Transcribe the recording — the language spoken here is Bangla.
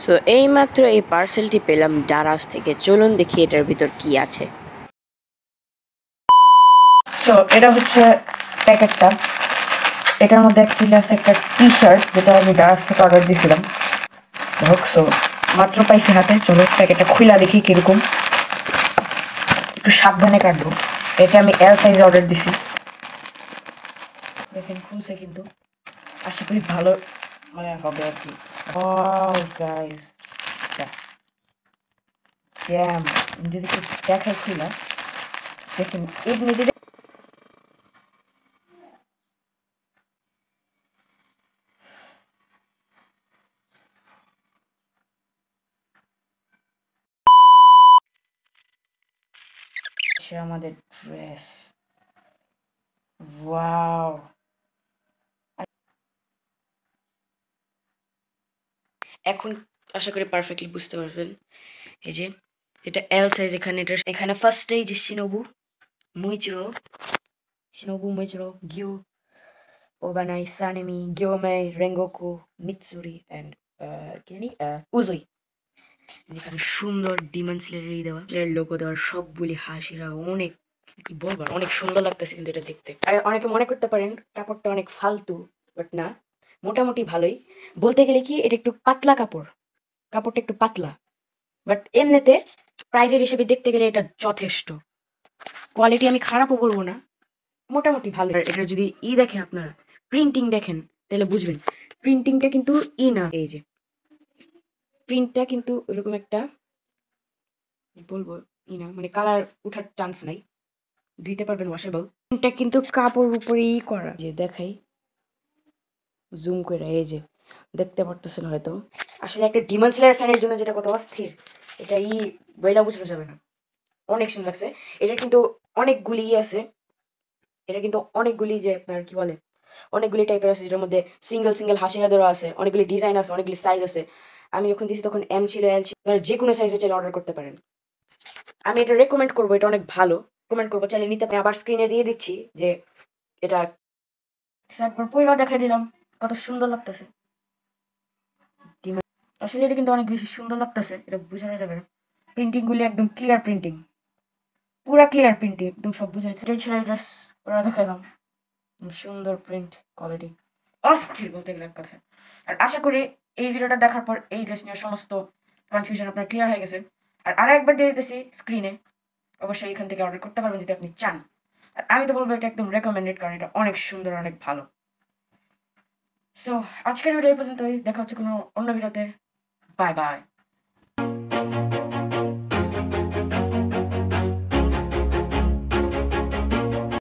সো এইমাত্র এই পার্সেলটি পেলাম ডারাস থেকে। চলুন দেখি এটার ভিতর কি আছে। সো এটা হচ্ছে প্যাকেটটা। এটার মধ্যে অ্যাকচুয়ালি আছে একটা টি শার্ট, যেটা আমি ডারাস থেকে অর্ডার দিয়েছিলাম। হোক, সো মাত্র পাইছি হাতে। চলো প্যাকেটটা খুলা দেখি কিরকম। একটু সাবধানে কাটবো। এটা আমি এল সাইজ অর্ডার দিছি। দেখেন খুলছে, কিন্তু আশা করি ভালো হবে আর কি। গাইস, জ্যাম যদি একটু দেখাই খুলা, দেখুন এমনিতে আমাদের ড্রেস। ওয়াও, এখন আশা করি পারফেক্টলি বুঝতে পারবেন। এই যে এটা এল সাইজ। এখানে ফার্স্টেই যে শিনোবু মুইচিরো, গিউ ওবানাই, সানেমি, গিওমেই, রেঙ্গোকু, মিৎসুরি অ্যান্ড উজুই। এখানে সুন্দর ডিমন স্লেয়ারের দেওয়া, লোগো দেওয়ার সবগুলি হাসিরা অনেক, কি বলবো, অনেক সুন্দর লাগতেছে কিন্তু এটা দেখতে। আর অনেকে মনে করতে পারেন কাপড়টা অনেক ফালতু, বাট না, মোটামুটি ভালোই। বলতে গেলে কি এটা একটু পাতলা কাপড়টা একটু পাতলা, বাট এমনিতে প্রাইজের হিসেবে দেখতে গেলে এটা যথেষ্ট। কোয়ালিটি আমি খারাপও বলবো না, মোটামুটি ভালো। এটা যদি দেখেন আপনারা, প্রিন্টিং দেখেন, তাহলে বুঝবেন প্রিন্টিংটা কিন্তু না। এই যে প্রিন্টটা কিন্তু ওইরকম একটা, বলবো না, মানে কালার উঠার চান্স নাই, ধুইতে পারবেন ওয়াশেবল। প্রিন্টটা কিন্তু কাপড় উপরেই করা। যে দেখাই জুম করে, এই যে দেখতে পারতেছেন হয়তো। আসলে একটা ডিমন স্লেয়ার ফ্যানের জন্য যেটা কত অস্থির, এটা বইলা বুঝতে যাবে না। অনেক সুন্দর লাগছে। এটা কিন্তু অনেকগুলি আছে, এটা কিন্তু অনেকগুলি, যে আপনার কি বলে, অনেকগুলি টাইপের আছে, যেটার মধ্যে সিঙ্গেল সিঙ্গেল হাসিনা দেওয়া আছে, অনেকগুলি ডিজাইন আছে, অনেকগুলি সাইজ আছে। আমি যখন দিয়েছি তখন এম ছিল, এল ছিল, যে কোনো সাইজে চাইলে অর্ডার করতে পারেন। আমি এটা রেকমেন্ড করবো, এটা অনেক ভালো। রেকমেন্ড করবো, চাইলে নিতে। আমি আবার স্ক্রিনে দিয়ে দিচ্ছি যে এটা একবার পয়লা দেখাই দিলাম, কত সুন্দর লাগতেছে। আসলে এটা কিন্তু অনেক বেশি সুন্দর লাগতেছে, এটা বোঝানো যাবে না। প্রিন্টিং গুলি একদম ক্লিয়ার প্রিন্টিং, পুরা ক্লিয়ার প্রিন্টিং, একদম সব বোঝা যাচ্ছে। এটাই ছিল ড্রেস, ওরা দেখালাম। সুন্দর প্রিন্ট কোয়ালিটি, অস্থির বলতে গেলে এক কথায়। আর আশা করি এই ভিডিওটা দেখার পর এই ড্রেস নিয়ে সমস্ত কনফিউশন আপনার ক্লিয়ার হয়ে গেছে। আর আরেকবার দিয়ে দিতেছি স্ক্রিনে, অবশ্যই এখান থেকে অর্ডার করতে পারবেন যদি আপনি চান। আর আমি তো বলবো এটা একদম রেকমেন্ডেড, কারণ এটা অনেক সুন্দর, অনেক ভালো। সো আজকের ভিডিও এই পর্যন্তই, দেখা হচ্ছে কোনো অন্য ভিডিওতে। Bye bye.